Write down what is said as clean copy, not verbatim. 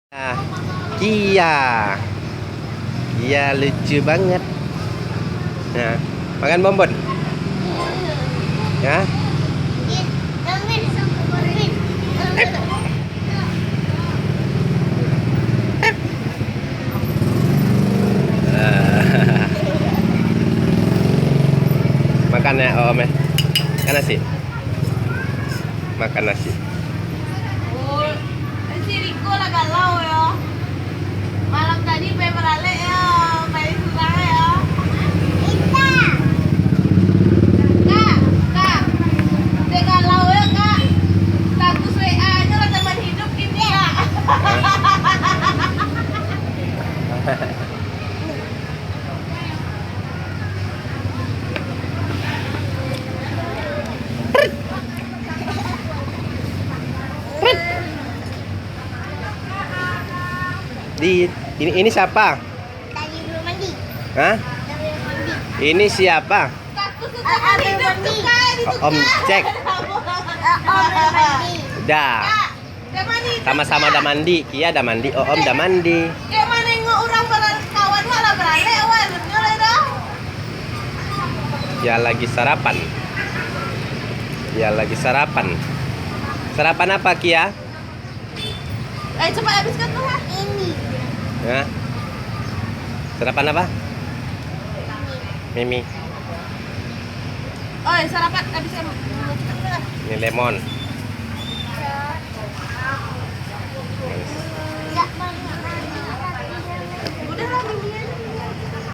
Ah, Kia. Kia lucu banget. Nah, makan bonbon. Ya. Makan ya, Om ya. Makan nasi. Makan nasi. Oh, si Riko lah galau ya. Malam tadi pengen merale ya, main susah ya. Kak, dia galau ya kak. Status WA aja lah teman hidup ini kak. Ini siapa? Tadi belum mandi. Hah? Tadi belum mandi. Ini siapa? Status teman hidup tuh kak, itu Om cek. Om belum mandi. Dah. Kak, dia mandi. Sama-sama udah mandi. Kia udah mandi. Om udah mandi. Kayak mana nengok orang kawan malah berale, wan. Nyoleh dah. Dia lagi sarapan. Dia lagi sarapan. Sarapan apa, Kia? Ayo cepat habiskan tuh lah. Ini. Hah? Sarapan apa? Mimi. Oh, sarapan habiskan. Ini lemon. Enggak mau. Udah lah, Mimi aja.